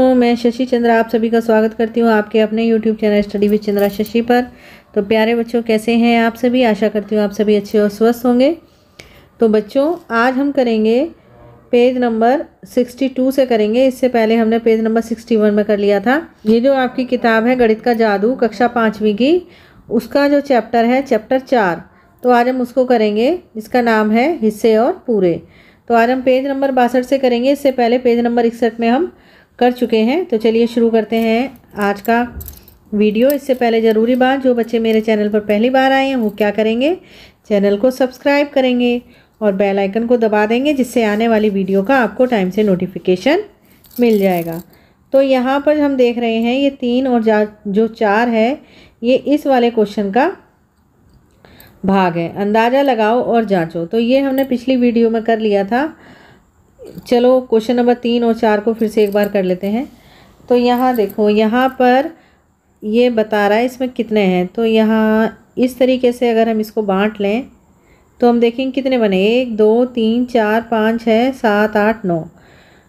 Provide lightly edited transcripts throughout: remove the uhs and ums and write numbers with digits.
तो मैं शशि चंद्रा आप सभी का स्वागत करती हूँ आपके अपने YouTube channel study with Chandra Shashi पर। तो प्यारे बच्चों, कैसे हैं आप सभी? आशा करती हूँ आप सभी अच्छे और स्वस्थ होंगे। तो बच्चों, आज हम करेंगे पेज नंबर 62 से करेंगे। इससे पहले हमने पेज नंबर 61 में कर लिया था। ये जो आपकी किताब है गणित का जादू कक्षा 5वीं की, उसका जो चैप्टर है चैप्टर 4, तो आज हम उसको करेंगे जिसका नाम है हिस्से और पूरे। तो आज हम पेज नंबर 62 से करेंगे। इससे पहले पेज नंबर 61 में हम कर चुके हैं। तो चलिए शुरू करते हैं आज का वीडियो। इससे पहले ज़रूरी बात, जो बच्चे मेरे चैनल पर पहली बार आए हैं वो क्या करेंगे, चैनल को सब्सक्राइब करेंगे और बेल आइकन को दबा देंगे, जिससे आने वाली वीडियो का आपको टाइम से नोटिफिकेशन मिल जाएगा। तो यहाँ पर हम देख रहे हैं ये 3 और जो 4 है ये इस वाले क्वेश्चन का भाग है। अंदाज़ा लगाओ और जांचो। तो ये हमने पिछली वीडियो में कर लिया था। चलो क्वेश्चन नंबर 3 और 4 को फिर से एक बार कर लेते हैं। तो यहाँ देखो, यहाँ पर ये बता रहा है इसमें कितने हैं। तो यहाँ इस तरीके से अगर हम इसको बांट लें तो हम देखेंगे कितने बने। 1 2 3 4 5 6 7 8 9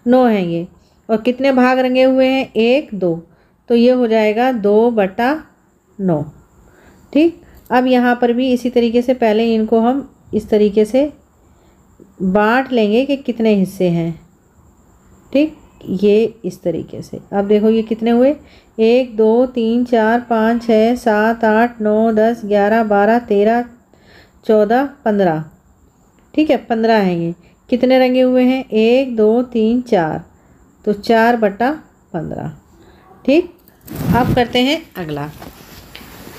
9 हैं ये। और कितने भाग रंगे हुए हैं? 1 2। तो ये हो जाएगा 2/9। ठीक। अब यहाँ पर भी इसी तरीके से पहले इनको हम इस तरीके से बांट लेंगे कि कितने हिस्से हैं। ठीक, ये इस तरीके से। अब देखो ये कितने हुए, 1 2 3 4 5 6 7 8 9 10 11 12 13 14 15। ठीक है, 15 हैं ये। कितने रंगे हुए हैं? 1 2 3 4। तो 4/15। ठीक। अब करते हैं अगला।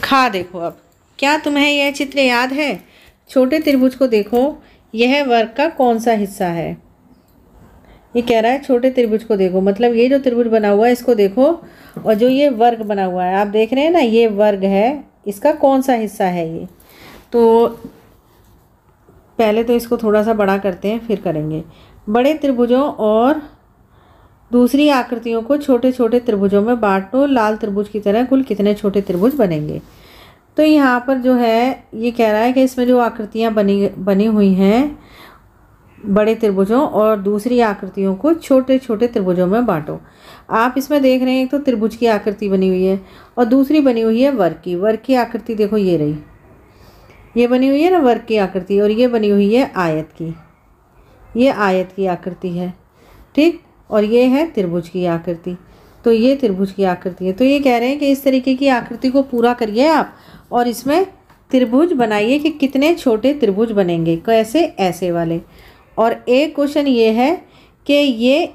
खा देखो। अब क्या तुम्हें यह चित्र याद है? छोटे त्रिभुज को देखो, यह वर्ग का कौन सा हिस्सा है? ये कह रहा है छोटे त्रिभुज को देखो, मतलब ये जो त्रिभुज बना हुआ है इसको देखो, और जो ये वर्ग बना हुआ है आप देख रहे हैं ना, ये वर्ग है, इसका कौन सा हिस्सा है ये? तो पहले तो इसको थोड़ा सा बड़ा करते हैं, फिर करेंगे। बड़े त्रिभुजों और दूसरी आकृतियों को छोटे छोटे त्रिभुजों में बांटो। लाल त्रिभुज की तरह कुल कितने छोटे त्रिभुज बनेंगे? तो यहाँ पर जो है ये कह रहा है कि इसमें जो आकृतियाँ बनी हुई हैं बड़े त्रिभुजों और दूसरी आकृतियों को छोटे छोटे त्रिभुजों में बांटो। आप इसमें देख रहे हैं एक तो त्रिभुज की आकृति बनी हुई है और दूसरी बनी हुई है वर्ग की। वर्ग की आकृति देखो, ये रही, ये बनी हुई है ना वर्ग की आकृति, और ये बनी हुई है आयत की। ये आयत की आकृति है। ठीक। और ये है त्रिभुज की आकृति। तो ये त्रिभुज की आकृति है। तो ये कह रहे हैं कि इस तरीके की आकृति को पूरा करिए आप और इसमें त्रिभुज बनाइए कि कितने छोटे त्रिभुज बनेंगे। कैसे? ऐसे वाले। और एक क्वेश्चन ये है कि ये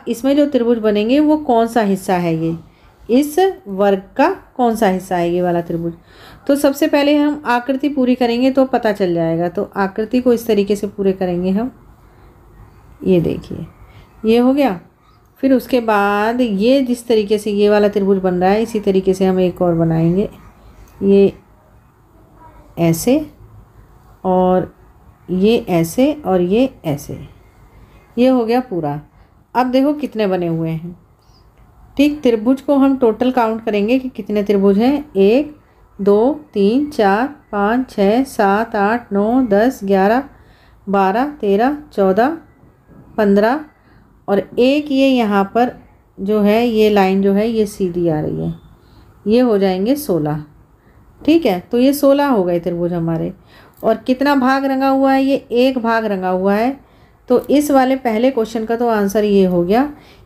इसमें जो त्रिभुज बनेंगे वो कौन सा हिस्सा है, ये इस वर्ग का कौन सा हिस्सा है ये वाला त्रिभुज। तो सबसे पहले हम आकृति पूरी करेंगे तो पता चल जाएगा। तो आकृति को इस तरीके से पूरे करेंगे हम। ये देखिए, ये हो गया। फिर उसके बाद ये जिस तरीके से ये वाला त्रिभुज बन रहा है, इसी तरीके से हम एक और बनाएंगे। ये ऐसे और ये ऐसे और ये ऐसे। ये हो गया पूरा। अब देखो कितने बने हुए हैं। ठीक। त्रिभुज को हम टोटल काउंट करेंगे कि कितने त्रिभुज हैं। 1 2 3 4 5 6 7 8 9 10 11 12 13 14 15 और एक ये यहाँ पर जो है ये लाइन जो है ये सीधी आ रही है, ये हो जाएंगे 16। ठीक है। तो ये 16 हो गए त्रिभुज हमारे। और कितना भाग रंगा हुआ है? ये 1 भाग रंगा हुआ है। तो इस वाले पहले क्वेश्चन का तो आंसर ये हो गया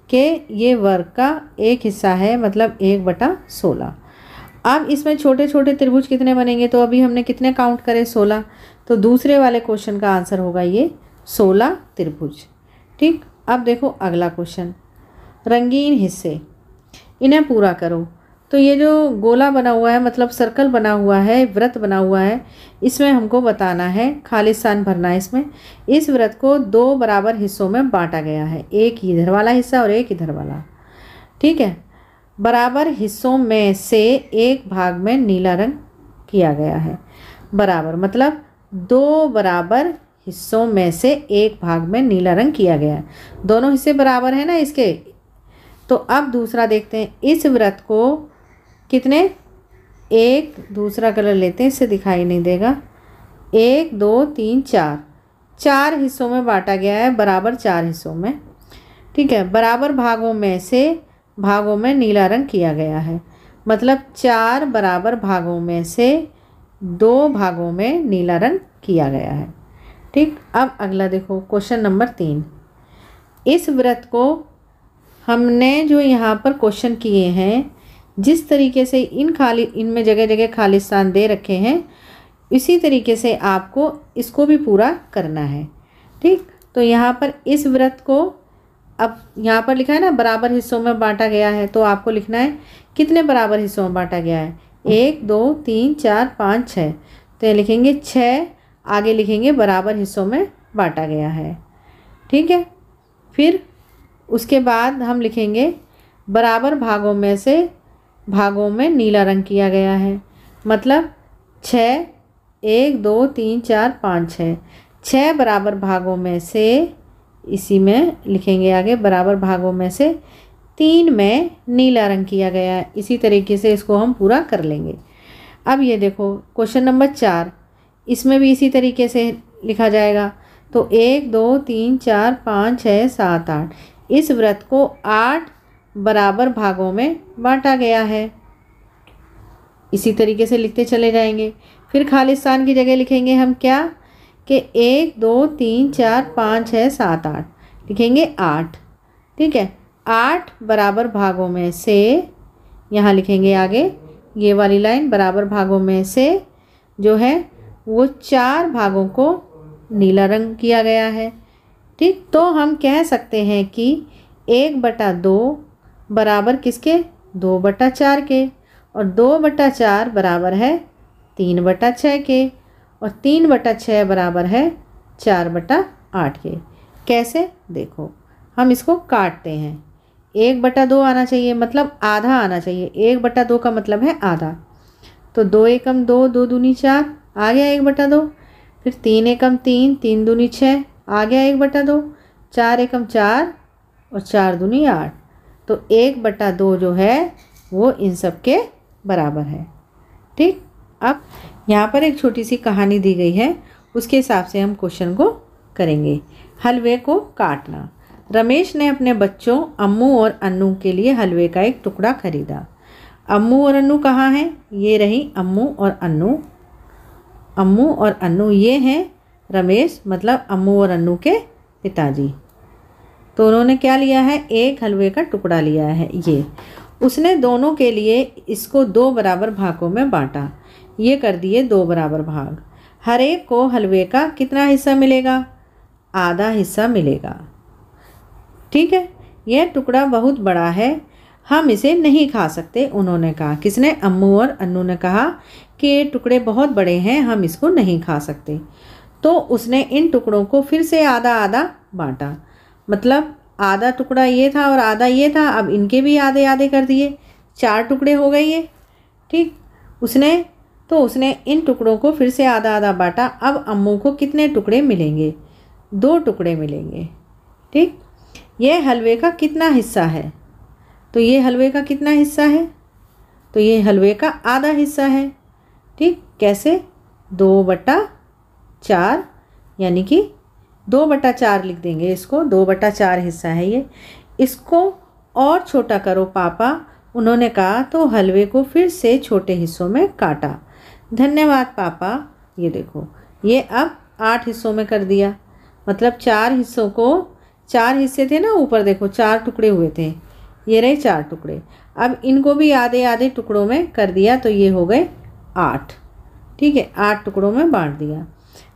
कि ये वर्ग का एक हिस्सा है, मतलब 1/16। अब इसमें छोटे छोटे त्रिभुज कितने बनेंगे? तो अभी हमने कितने काउंट करे? 16। तो दूसरे वाले क्वेश्चन का आंसर होगा ये 16 त्रिभुज। ठीक। अब देखो अगला क्वेश्चन, रंगीन हिस्से, इन्हें पूरा करो। तो ये जो गोला बना हुआ है, मतलब सर्कल बना हुआ है, वृत्त बना हुआ है, इसमें हमको बताना है, खाली स्थान भरना है इसमें। इस वृत्त को 2 बराबर हिस्सों में बांटा गया है, एक इधर वाला हिस्सा और एक इधर वाला। ठीक है। बराबर हिस्सों में से एक भाग में नीला रंग किया गया है। बराबर मतलब 2 बराबर हिस्सों में से एक भाग में नीला रंग किया गया है। दोनों हिस्से बराबर हैं ना इसके। तो अब दूसरा देखते हैं। इस वृत्त को कितने, एक दूसरा कलर लेते हैं, इससे दिखाई नहीं देगा। 1 2 3 4 4 हिस्सों में बांटा गया है, बराबर 4 हिस्सों में। ठीक है। बराबर भागों में से भागों में नीला रंग किया गया है। मतलब 4 बराबर भागों में से 2 भागों में नीला रंग किया गया है। ठीक, अब अगला देखो क्वेश्चन नंबर 3। इस वृत्त को हमने जो यहाँ पर क्वेश्चन किए हैं, जिस तरीके से इनमें जगह जगह खाली स्थान दे रखे हैं, इसी तरीके से आपको इसको भी पूरा करना है। ठीक, तो यहाँ पर इस वृत्त को, अब यहाँ पर लिखा है ना बराबर हिस्सों में बांटा गया है, तो आपको लिखना है कितने बराबर हिस्सों में बांटा गया है। 1 2 3 4 5 6, तो ये लिखेंगे 6, आगे लिखेंगे बराबर हिस्सों में बांटा गया है। ठीक है, फिर उसके बाद हम लिखेंगे बराबर भागों में से भागों में नीला रंग किया गया है। मतलब 6, 1 2 3 4 5 6, 6 बराबर भागों में से, इसी में लिखेंगे आगे बराबर भागों में से 3 में नीला रंग किया गया है। इसी तरीके से इसको हम पूरा कर लेंगे। अब ये देखो क्वेश्चन नंबर 4, इसमें भी इसी तरीके से लिखा जाएगा। तो 1 2 3 4 5 6 7 8, इस वृत्त को 8 बराबर भागों में बांटा गया है। इसी तरीके से लिखते चले जाएंगे। फिर खाली स्थान की जगह लिखेंगे हम क्या कि 1 2 3 4 5 6 7 8, लिखेंगे 8। ठीक है, 8 बराबर भागों में से, यहाँ लिखेंगे आगे ये वाली लाइन, बराबर भागों में से जो है वो 4 भागों को नीला रंग किया गया है। ठीक, तो हम कह सकते हैं कि 1/2 बराबर किसके, 2/4 के, और 2/4 बराबर है 3/6 के, और 3/6 बराबर है 4/8 के। कैसे, देखो हम इसको काटते हैं। 1/2 आना चाहिए, मतलब आधा आना चाहिए। 1/2 का मतलब है आधा। तो 2 एकम 2, 2 दूनी 4, आ गया 1/2। फिर 3 एकम 3, 3 दूनी 6, आ गया 1/2। 4 एकम 4 और 4 दूनी 8। तो 1/2 जो है वो इन सब के बराबर है। ठीक, अब यहाँ पर एक छोटी सी कहानी दी गई है, उसके हिसाब से हम क्वेश्चन को करेंगे। हलवे को काटना। रमेश ने अपने बच्चों अम्मू और अन्नू के लिए हलवे का एक टुकड़ा खरीदा। अम्मू और अन्नू कहाँ हैं? ये रही अम्मू और अन्नू। अम्मू और अन्नू ये हैं रमेश, मतलब अम्मू और अन्नू के पिताजी। तो उन्होंने क्या लिया है, एक हलवे का टुकड़ा लिया है। ये उसने दोनों के लिए इसको 2 बराबर भागों में बांटा। ये कर दिए 2 बराबर भाग। हर एक को हलवे का कितना हिस्सा मिलेगा? आधा हिस्सा मिलेगा। ठीक है, यह टुकड़ा बहुत बड़ा है, हम इसे नहीं खा सकते, उन्होंने कहा। किसने? अम्मू और अन्नू ने कहा कि ये टुकड़े बहुत बड़े हैं, हम इसको नहीं खा सकते। तो उसने इन टुकड़ों को फिर से आधा आधा बांटा। मतलब आधा टुकड़ा ये था और आधा ये था, अब इनके भी आधे आधे कर दिए, 4 टुकड़े हो गए ये। ठीक, उसने इन टुकड़ों को फिर से आधा आधा बांटा। अब अम्मू को कितने टुकड़े मिलेंगे? 2 टुकड़े मिलेंगे। ठीक, ये हलवे का कितना हिस्सा है? तो ये हलवे का कितना हिस्सा है? तो ये हलवे का आधा हिस्सा है। ठीक, कैसे? 2/4, यानी कि 2/4 लिख देंगे इसको। 2/4 हिस्सा है ये। इसको और छोटा करो पापा, उन्होंने कहा। तो हलवे को फिर से छोटे हिस्सों में काटा। धन्यवाद पापा। ये देखो, ये अब 8 हिस्सों में कर दिया। मतलब 4 हिस्सों को, 4 हिस्से थे ना, ऊपर देखो 4 टुकड़े हुए थे, ये रहे 4 टुकड़े। अब इनको भी आधे आधे टुकड़ों में कर दिया, तो ये हो गए 8। ठीक है, 8 टुकड़ों में बांट दिया।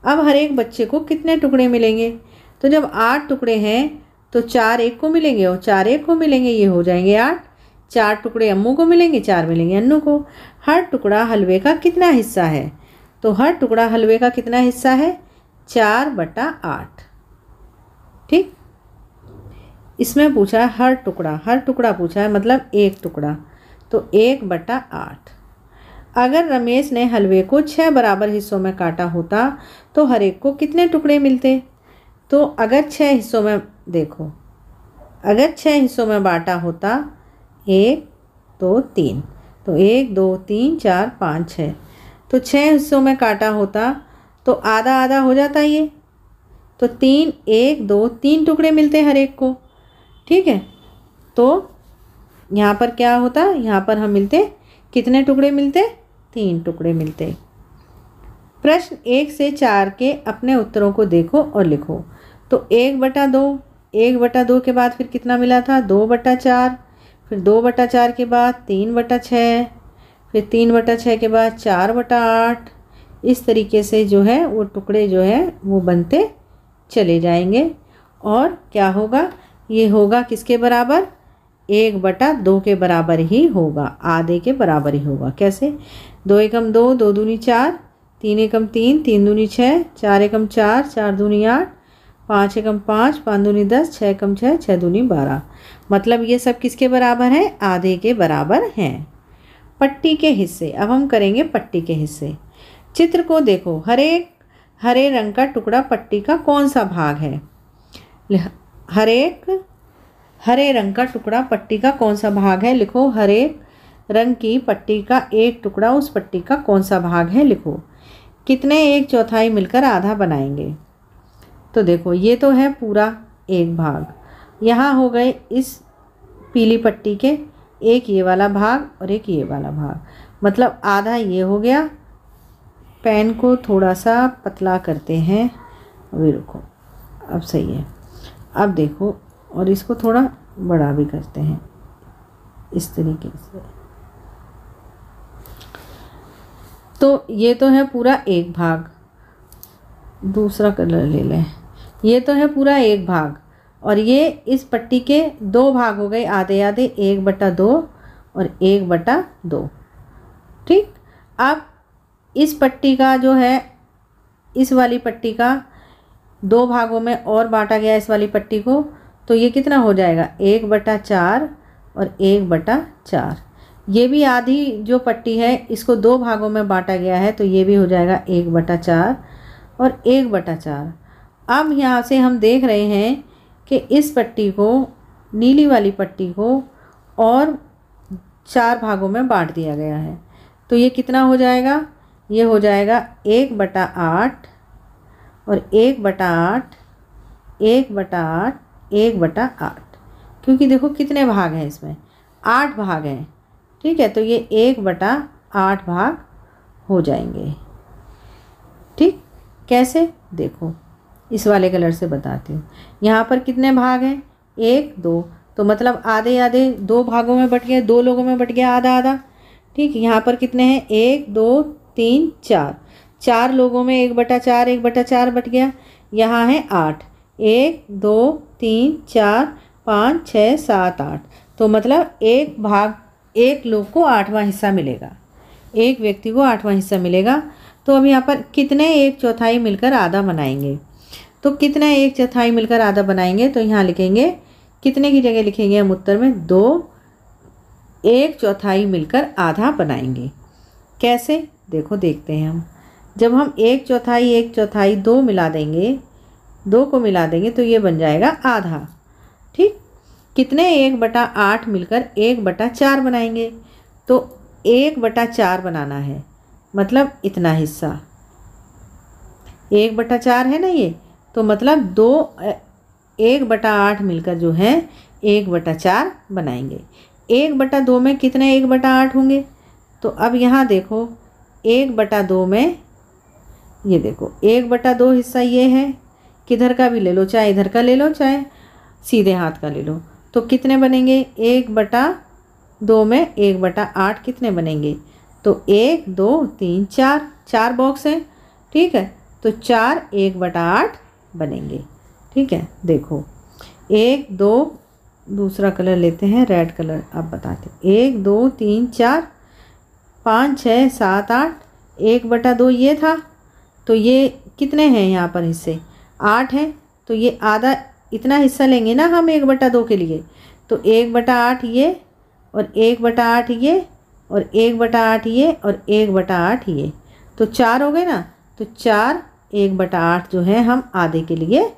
अब हर एक बच्चे को कितने टुकड़े मिलेंगे? तो जब 8 टुकड़े हैं तो 4 एक को मिलेंगे और 4 एक को मिलेंगे, ये हो जाएंगे 8। 4 टुकड़े अम्मू को मिलेंगे, 4 मिलेंगे अन्नू को। हर टुकड़ा हलवे का कितना हिस्सा है? तो हर टुकड़ा हलवे का कितना हिस्सा है? 4/8। ठीक, इसमें पूछा हर टुकड़ा पूछा है, मतलब एक टुकड़ा, तो 1/8। अगर रमेश ने हलवे को 6 बराबर हिस्सों में काटा होता तो हर एक को कितने टुकड़े मिलते? तो अगर 6 हिस्सों में, देखो अगर 6 हिस्सों में बांटा होता, 1 2 3, तो 1 2 3 4 5 6, तो 6 हिस्सों में काटा होता तो आधा आधा हो जाता ये। तो 3 1 2 3 टुकड़े मिलते हर एक को। ठीक है, तो यहाँ पर क्या होता, यहाँ पर हम मिलते, कितने टुकड़े मिलते, 3 टुकड़े मिलते। प्रश्न 1 से 4 के अपने उत्तरों को देखो और लिखो। तो 1/2, 1/2 के बाद फिर कितना मिला था, 2/4, फिर 2/4 के बाद 3/6, फिर 3/6 के बाद 4/8। इस तरीके से जो है वो टुकड़े जो है वो बनते चले जाएंगे। और क्या होगा, ये होगा किसके बराबर, 1/2 के बराबर ही होगा, आधे के बराबर ही होगा। कैसे, 2 एकम 2, 2 दूनी 4, 3 एकम 3, 3 दूनी 6, 4 एकम 4, 4 दूनी 8, 5 एकम 5, 5 दूनी 10, 6 एकम 6, 6 दूनी 12। मतलब ये सब किसके बराबर है, आधे के बराबर हैं। पट्टी के हिस्से, अब हम करेंगे पट्टी के हिस्से। चित्र को देखो, हरे रंग का टुकड़ा पट्टी का कौन सा भाग है। हरे रंग का टुकड़ा पट्टी का कौन सा भाग है, लिखो। हरे रंग की पट्टी का एक टुकड़ा उस पट्टी का कौन सा भाग है, लिखो। कितने 1/4 मिलकर आधा बनाएंगे। तो देखो ये तो है पूरा एक भाग, यहाँ हो गए इस पीली पट्टी के एक ये वाला भाग और एक ये वाला भाग, मतलब आधा ये हो गया। पेन को थोड़ा सा पतला करते हैं, अभी रुको, अब सही है। अब देखो, और इसको थोड़ा बड़ा भी करते हैं इस तरीके से। तो ये तो है पूरा एक भाग, दूसरा कलर ले लें। ये तो है पूरा एक भाग, और ये इस पट्टी के 2 भाग हो गए आधे आधे, 1/2 और 1/2। ठीक, अब इस पट्टी का जो है, इस वाली पट्टी का 2 भागों में और बांटा गया इस वाली पट्टी को, तो ये कितना हो जाएगा, 1/4 और 1/4। ये भी आधी जो पट्टी है इसको 2 भागों में बांटा गया है, तो ये भी हो जाएगा 1/4 और 1/4। अब यहाँ से हम देख रहे हैं कि इस पट्टी को, नीली वाली पट्टी को और 4 भागों में बांट दिया गया है, तो ये कितना हो जाएगा, ये हो जाएगा 1/8 और 1/8, 1/8, 1/8, क्योंकि देखो कितने भाग हैं इसमें, 8 भाग हैं। ठीक है, तो ये 1/8 भाग हो जाएंगे। ठीक, कैसे, देखो इस वाले कलर से बताती हूँ। यहाँ पर कितने भाग हैं, 1 2, तो मतलब आधे आधे 2 भागों में बट गए, 2 लोगों में बट गया आधा आधा। ठीक, यहाँ पर कितने हैं, 1 2 3 4, 4 लोगों में 1/4, 1/4 बट गया। यहाँ है 8, 1 2 3 4 5 6 7 8, तो मतलब एक भाग, एक लोग को 8वां हिस्सा मिलेगा, एक व्यक्ति को 8वां हिस्सा मिलेगा। तो अब यहाँ पर कितने 1/4 मिलकर आधा बनाएंगे, तो कितने 1/4 मिलकर आधा बनाएंगे, तो यहाँ लिखेंगे, कितने की जगह लिखेंगे हम उत्तर में, 2 1/4 मिलकर आधा बनाएंगे। कैसे, देखो देखते हैं हम। जब हम 1/4 1/4 2 मिला देंगे, 2 को मिला देंगे तो ये बन जाएगा आधा। ठीक, कितने 1/8 मिलकर 1/4 बनाएंगे, तो 1/4 बनाना है, मतलब इतना हिस्सा 1/4 है ना ये, तो मतलब 1/8 मिलकर जो है 1/4 बनाएंगे। 1/2 में कितने 1/8 होंगे, तो अब यहाँ देखो 1/2 में, ये देखो 1/2 हिस्सा ये है, किधर का भी ले लो, चाहे इधर का ले लो चाहे सीधे हाथ का ले लो, तो कितने बनेंगे, 1/2 में 1/8 कितने बनेंगे, तो 1 2 3 4, 4 बॉक्स हैं। ठीक है, तो 4 1/8 बनेंगे। ठीक है, देखो 1 2, दूसरा कलर लेते हैं, रेड कलर, अब बताते हैं। 1 2 3 4 5 6 7 8, 1/2 ये था, तो ये कितने हैं यहाँ पर हिस्से, 8 हैं, तो ये आधा इतना हिस्सा लेंगे ना हम 1/2 के लिए, तो 1/8 ये और 1/8 ये और 1/8 ये और 1/8 ये, तो 4 हो गए ना, तो 4 1/8 जो है हम आधे के लिए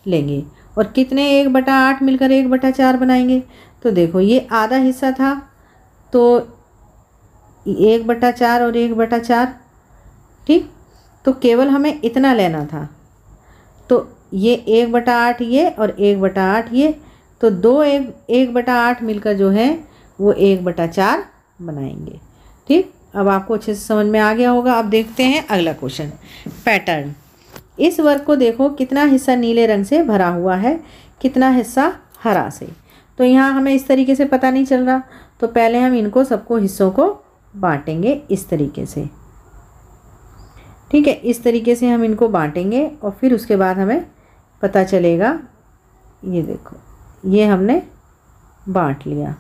लेंगे। और कितने 1/8 मिलकर 1/4 बनाएंगे, तो देखो ये आधा हिस्सा था, तो 1/4 और 1/4। ठीक, तो केवल हमें इतना लेना था, तो ये 1/8 ये और 1/8 ये, तो 1/8 मिलकर जो है वो 1/4 बनाएंगे। ठीक, अब आपको अच्छे से समझ में आ गया होगा। अब देखते हैं अगला क्वेश्चन। पैटर्न। इस वर्ग को देखो, कितना हिस्सा नीले रंग से भरा हुआ है, कितना हिस्सा हरा से। तो यहाँ हमें इस तरीके से पता नहीं चल रहा, तो पहले हम इनको सबको हिस्सों को बांटेंगे इस तरीके से। ठीक है, इस तरीके से हम इनको बांटेंगे और फिर उसके बाद हमें पता चलेगा। ये देखो, ये हमने बांट लिया,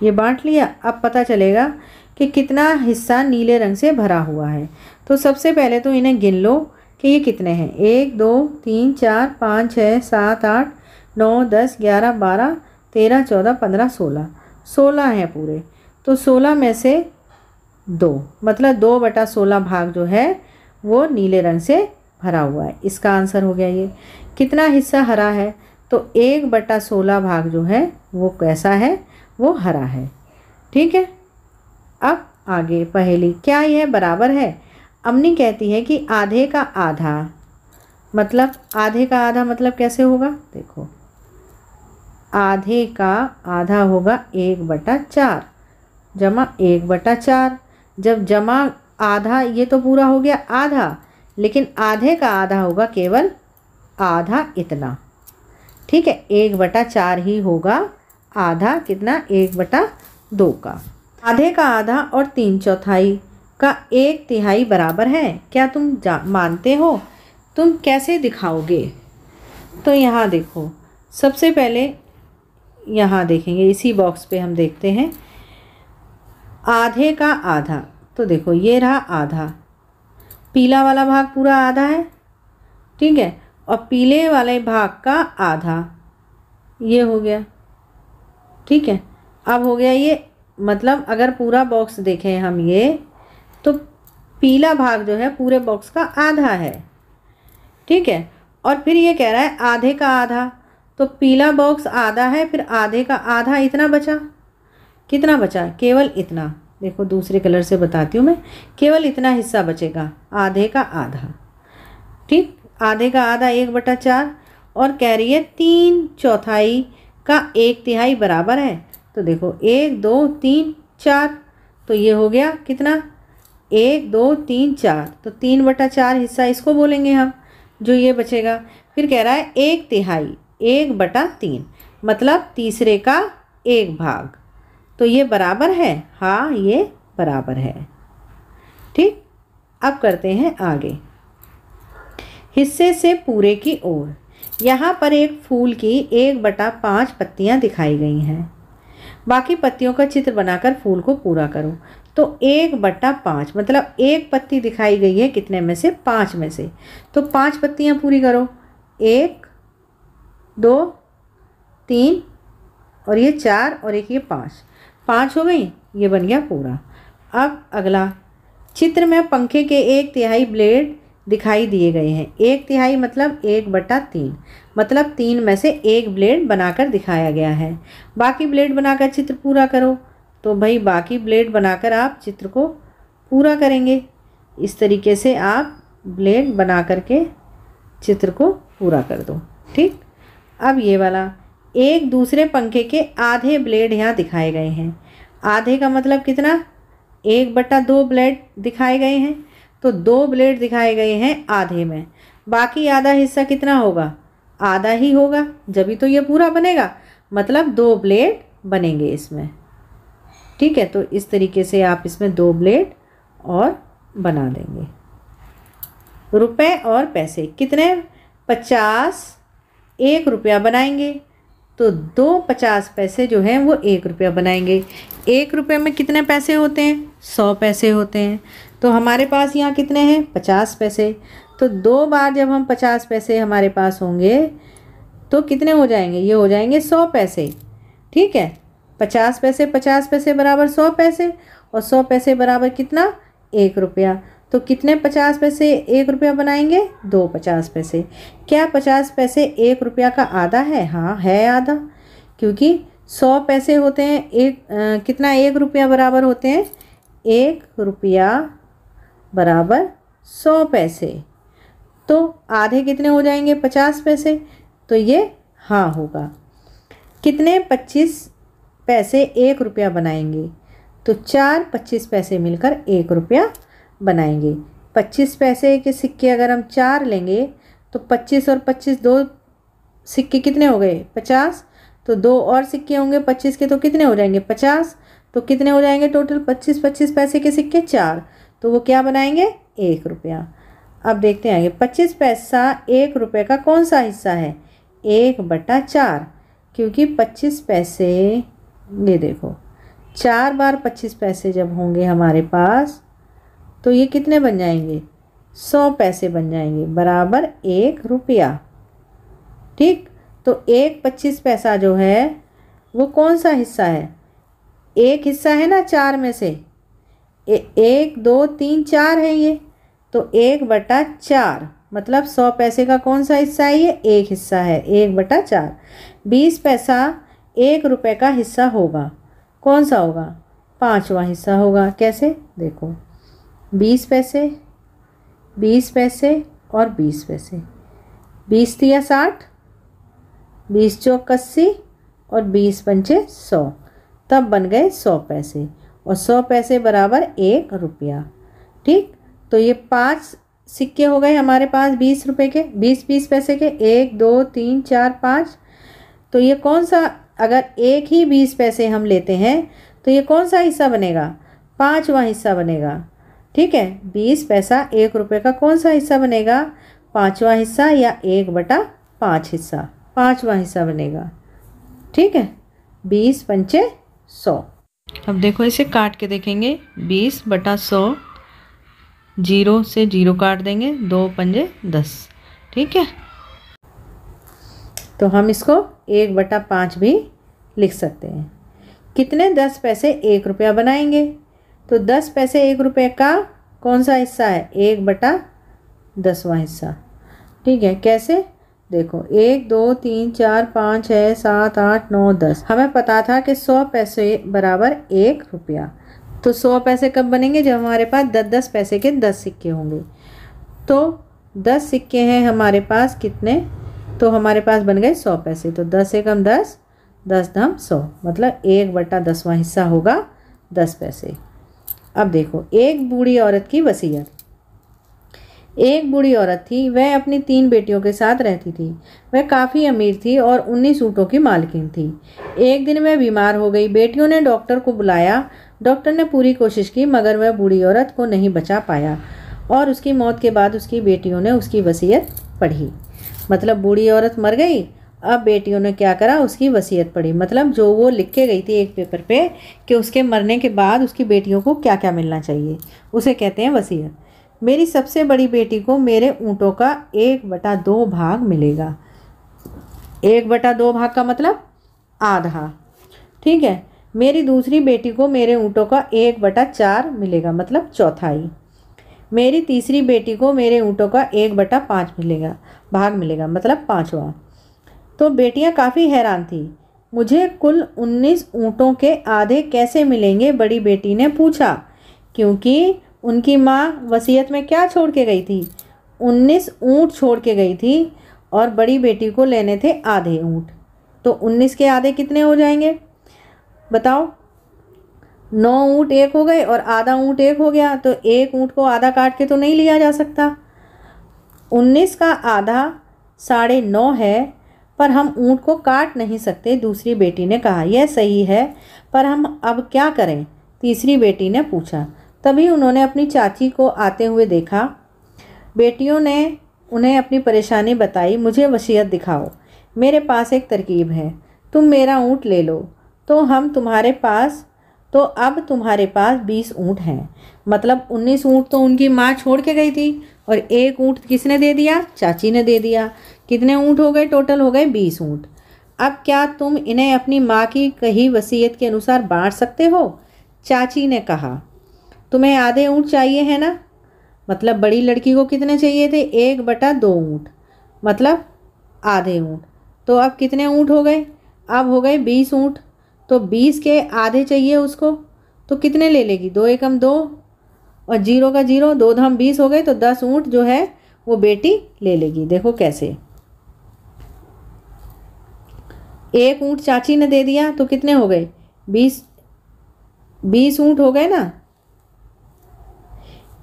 ये बांट लिया। अब पता चलेगा कि कितना हिस्सा नीले रंग से भरा हुआ है। तो सबसे पहले तो इन्हें गिन लो कि ये कितने हैं। 1 2 3 4 5 6 7 8 9 10 11 12 13 14 15 16 16 हैं पूरे। तो 16 में से 2, मतलब 2/16 भाग जो है वो नीले रंग से भरा हुआ है। इसका आंसर हो गया ये। कितना हिस्सा हरा है, तो 1/16 भाग जो है वो कैसा है, वो हरा है। ठीक है, अब आगे पहेली। क्या यह बराबर है? अम्मी कहती है कि आधे का आधा, मतलब आधे का आधा मतलब कैसे होगा, देखो आधे का आधा होगा 1/4 जमा 1/4। जब जमा आधा, ये तो पूरा हो गया आधा, लेकिन आधे का आधा होगा केवल आधा इतना। ठीक है, 1/4 ही होगा आधा, कितना 1/2 का। आधे का आधा और 3/4 का 1/3 बराबर है। क्या तुम मानते हो? तुम कैसे दिखाओगे? तो यहाँ देखो, सबसे पहले यहाँ देखेंगे, इसी बॉक्स पे हम देखते हैं आधे का आधा। तो देखो ये रहा आधा, पीला वाला भाग पूरा आधा है। ठीक है, और पीले वाले भाग का आधा ये हो गया। ठीक है, अब हो गया ये, मतलब अगर पूरा बॉक्स देखें हम ये, तो पीला भाग जो है पूरे बॉक्स का आधा है। ठीक है, और फिर ये कह रहा है आधे का आधा, तो पीला बॉक्स आधा है, फिर आधे का आधा इतना बचा। कितना बचा? केवल इतना। देखो दूसरे कलर से बताती हूँ मैं, केवल इतना हिस्सा बचेगा, आधे का आधा। ठीक, आधे का आधा 1/4, और कह रही है 3/4 का 1/3 बराबर है। तो देखो 1 2 3 4, तो ये हो गया कितना, 1 2 3 4, तो 3/4 हिस्सा इसको बोलेंगे हम, जो ये बचेगा। फिर कह रहा है 1/3, 1/3 मतलब तीसरे का 1 भाग। तो ये बराबर है, हाँ ये बराबर है। ठीक, अब करते हैं आगे। हिस्से से पूरे की ओर। यहाँ पर एक फूल की 1/5 पत्तियाँ दिखाई गई हैं। बाकी पत्तियों का चित्र बनाकर फूल को पूरा करो। तो 1/5 मतलब एक पत्ती दिखाई गई है, कितने में से? 5 में से। तो 5 पत्तियाँ पूरी करो, 1 2 3 और ये 4 और एक ये 5 हो गई, ये बन गया पूरा। अब अगला, चित्र में पंखे के 1/3 ब्लेड दिखाई दिए गए हैं। 1/3 मतलब 1/3, मतलब 3 में से 1 ब्लेड बनाकर दिखाया गया है। बाकी ब्लेड बनाकर चित्र पूरा करो। तो भाई बाकी ब्लेड बनाकर आप चित्र को पूरा करेंगे। इस तरीके से आप ब्लेड बना करके चित्र को पूरा कर दो। ठीक, अब ये वाला, एक दूसरे पंखे के आधे ब्लेड यहाँ दिखाए गए हैं। आधे का मतलब कितना? 1/2 ब्लेड दिखाए गए हैं। तो 2 ब्लेड दिखाए गए हैं आधे में, बाकी आधा हिस्सा कितना होगा? आधा ही होगा, जभी तो ये पूरा बनेगा, मतलब 2 ब्लेड बनेंगे इसमें। ठीक है, तो इस तरीके से आप इसमें 2 ब्लेड और बना देंगे। रुपए और पैसे कितने? 50 1 रुपया बनाएंगे। तो 2 50 पैसे जो हैं वो 1 रुपया बनाएंगे। 1 रुपये में कितने पैसे होते हैं? 100 पैसे होते हैं। तो हमारे पास यहाँ कितने हैं? 50 पैसे। तो 2 बार जब हम 50 पैसे हमारे पास होंगे तो कितने हो जाएंगे? ये हो जाएंगे 100 पैसे। ठीक है, 50 पैसे बराबर 100 पैसे, और 100 पैसे बराबर कितना? 1 रुपया। तो कितने 50 पैसे 1 रुपया बनाएंगे? 2 50 पैसे। क्या 50 पैसे 1 रुपया का आधा है? हाँ है आधा, क्योंकि 100 पैसे होते हैं कितना? 1 रुपया बराबर होते हैं 1 रुपया बराबर 100 पैसे। तो आधे कितने हो जाएंगे? 50 पैसे। तो ये हाँ होगा। कितने 25 पैसे 1 रुपया बनाएंगे। तो 4 25 पैसे मिलकर 1 रुपया बनाएंगे। 25 पैसे के सिक्के अगर हम 4 लेंगे तो 25 और 25 दो सिक्के कितने हो गए 50। तो 2 और सिक्के होंगे 25 के तो कितने हो जाएंगे 50। तो कितने हो जाएंगे टोटल 25 25 पैसे के सिक्के 4। तो वो क्या बनाएंगे 1 रुपया। अब देखते हैं आगे 25 पैसा 1 रुपये का कौन सा हिस्सा है 1/4, क्योंकि 25 पैसे ये देखो 4 बार 25 पैसे जब होंगे हमारे पास तो ये कितने बन जाएंगे 100 पैसे बन जाएंगे बराबर 1 रुपया। ठीक, तो 1/25 पैसा जो है वो कौन सा हिस्सा है, एक हिस्सा है ना 4 में से 1 2 3 4 है ये, तो 1/4 मतलब 100 पैसे का कौन सा हिस्सा है ये एक हिस्सा है 1/4। 20 पैसा 1 रुपये का हिस्सा होगा, कौन सा होगा 5वां हिस्सा होगा। कैसे देखो 20 पैसे 20 पैसे और 20 पैसे 20 तिया 60 20 चौक 80 और 20 पंचे 100, तब बन गए 100 पैसे और 100 पैसे बराबर 1 रुपया। ठीक, तो ये 5 सिक्के हो गए हमारे पास 20 रुपये के 20 पैसे के 1 2 3 4 5। तो ये कौन सा, अगर एक ही 20 पैसे हम लेते हैं तो ये कौन सा हिस्सा बनेगा 5वां हिस्सा बनेगा। ठीक है, 20 पैसा 1 रुपये का कौन सा हिस्सा बनेगा 5वां हिस्सा या 1/5 हिस्सा 5वां हिस्सा बनेगा। ठीक है, 20 पंचे 100। अब देखो इसे काट के देखेंगे 20/100, 0 से 0 काट देंगे 2 पंजे 10। ठीक है, तो हम इसको 1/5 भी लिख सकते हैं। कितने 10 पैसे 1 रुपया बनाएंगे, तो 10 पैसे 1 रुपये का कौन सा हिस्सा है 1/10वां हिस्सा। ठीक है, कैसे देखो 1 2 3 4 5 6 7 8 9 10, हमें पता था कि 100 पैसे बराबर 1 रुपया। तो 100 पैसे कब बनेंगे जब हमारे पास 10 पैसे के 10 सिक्के होंगे। तो 10 सिक्के हैं हमारे पास कितने, तो हमारे पास बन गए 100 पैसे। तो 10 एकम 10 10 धम 100 मतलब 1/10वां हिस्सा होगा 10 पैसे। अब देखो एक बूढ़ी औरत की वसीयत। एक बूढ़ी औरत थी, वह अपनी 3 बेटियों के साथ रहती थी। वह काफ़ी अमीर थी और 19 ऊँटों की मालकिन थी। एक दिन वह बीमार हो गई। बेटियों ने डॉक्टर को बुलाया। डॉक्टर ने पूरी कोशिश की मगर वह बूढ़ी औरत को नहीं बचा पाया और उसकी मौत के बाद उसकी बेटियों ने उसकी वसीयत पढ़ी। मतलब बूढ़ी औरत मर गई, अब बेटियों ने क्या करा उसकी वसीयत पढ़ी। मतलब जो वो लिख के गई थी एक पेपर पे कि उसके मरने के बाद उसकी बेटियों को क्या क्या मिलना चाहिए, उसे कहते हैं वसीयत। मेरी सबसे बड़ी बेटी को मेरे ऊँटों का 1/2 भाग मिलेगा। 1/2 भाग का मतलब आधा। ठीक है, मेरी दूसरी बेटी को मेरे ऊँटों का 1/4 मिलेगा मतलब चौथाई। मेरी तीसरी बेटी को मेरे ऊँटों का 1/5 मिलेगा भाग मिलेगा मतलब 5वां। तो बेटियां काफ़ी हैरान थी। मुझे कुल 19 ऊँटों के आधे कैसे मिलेंगे, बड़ी बेटी ने पूछा, क्योंकि उनकी माँ वसीयत में क्या छोड़ के गई थी 19 ऊँट छोड़ के गई थी और बड़ी बेटी को लेने थे आधे ऊँट। तो 19 के आधे कितने हो जाएंगे बताओ, 9 ऊँट 1 हो गए और आधा ऊँट 1 हो गया। तो 1 ऊँट को आधा काट के तो नहीं लिया जा सकता। 19 का आधा 9.5 है, पर हम ऊँट को काट नहीं सकते। दूसरी बेटी ने कहा यह सही है, पर हम अब क्या करें, तीसरी बेटी ने पूछा। तभी उन्होंने अपनी चाची को आते हुए देखा। बेटियों ने उन्हें अपनी परेशानी बताई। मुझे वसीयत दिखाओ, मेरे पास एक तरकीब है, तुम मेरा ऊँट ले लो तो हम तुम्हारे पास, तो अब तुम्हारे पास 20 ऊँट हैं। मतलब 19 ऊँट तो उनकी माँ छोड़ के गई थी और 1 ऊँट किसने दे दिया, चाची ने दे दिया। कितने ऊँट हो गए, टोटल हो गए 20 ऊँट। अब क्या तुम इन्हें अपनी माँ की कही वसीयत के अनुसार बांट सकते हो। चाची ने कहा तुम्हें आधे ऊँट चाहिए है ना। मतलब बड़ी लड़की को कितने चाहिए थे 1/2 ऊँट मतलब आधे ऊँट। तो अब कितने ऊँट हो गए, अब हो गए 20 ऊँट। तो 20 के आधे चाहिए उसको, तो कितने ले लेगी 2 एकम 2 और 0 का 0 2 धम 20 हो गए। तो 10 ऊँट जो है वो बेटी ले लेगी। देखो कैसे, 1 ऊँट चाची ने दे दिया तो कितने हो गए 20 ऊँट हो गए ना।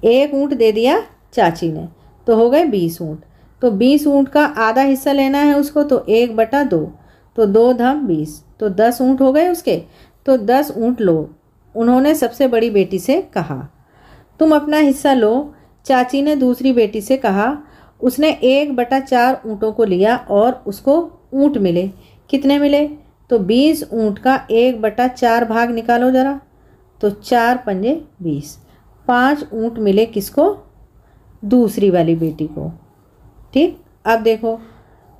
1 ऊँट दे दिया चाची ने तो हो गए 20 ऊँट। तो 20 ऊँट का आधा हिस्सा लेना है उसको, तो 1/2, तो 2 धम 20, तो 10 ऊँट हो गए उसके। तो 10 ऊँट लो। उन्होंने सबसे बड़ी बेटी से कहा, तुम अपना हिस्सा लो। चाची ने दूसरी बेटी से कहा। उसने 1/4 ऊँटों को लिया और उसको ऊँट मिले। कितने मिले? तो 20 ऊँट का 1/4 भाग निकालो ज़रा। तो 4 पंजे 20। 5 ऊँट मिले किसको? दूसरी वाली बेटी को। ठीक, अब देखो,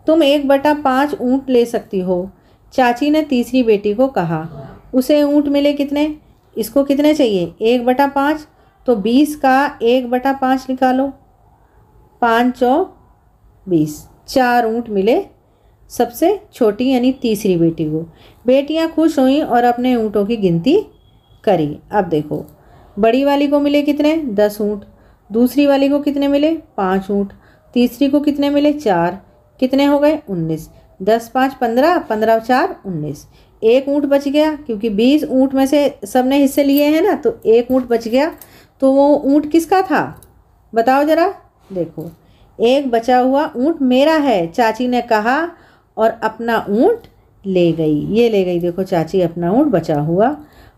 तुम 1/5 ऊँट ले सकती हो। चाची ने तीसरी बेटी को कहा। उसे ऊँट मिले कितने? इसको कितने चाहिए? 1/5। तो 20 का 1/5 निकालो। 5 चौ 20। 4 ऊँट मिले सबसे छोटी यानी तीसरी बेटी को। बेटियां खुश हुईं और अपने ऊँटों की गिनती करी। अब देखो, बड़ी वाली को मिले कितने? 10 ऊँट। दूसरी वाली को कितने मिले? 5 ऊँट। तीसरी को कितने मिले? 4। कितने हो गए? 19। 10 5 15, 15 4 19। 1 ऊँट बच गया, क्योंकि 20 ऊँट में से सबने हिस्से लिए हैं ना, तो 1 ऊँट बच गया। तो वो ऊँट किसका था? बताओ जरा। देखो, एक बचा हुआ ऊँट मेरा है, चाची ने कहा और अपना ऊँट ले गई। ये ले गई, देखो चाची अपना ऊँट बचा हुआ,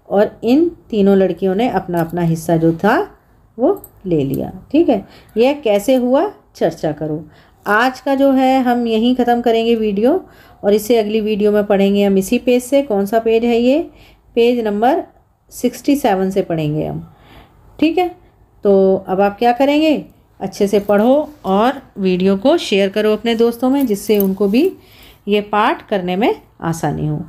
और इन तीनों लड़कियों ने अपना अपना हिस्सा जो था वो ले लिया। ठीक है, यह कैसे हुआ चर्चा करो। आज का जो है हम यहीं ख़त्म करेंगे वीडियो, और इससे अगली वीडियो में पढ़ेंगे हम इसी पेज से। कौन सा पेज है ये? पेज नंबर 67 से पढ़ेंगे हम। ठीक है, तो अब आप क्या करेंगे? अच्छे से पढ़ो और वीडियो को शेयर करो अपने दोस्तों में, जिससे उनको भी ये पाठ करने में आसानी हो।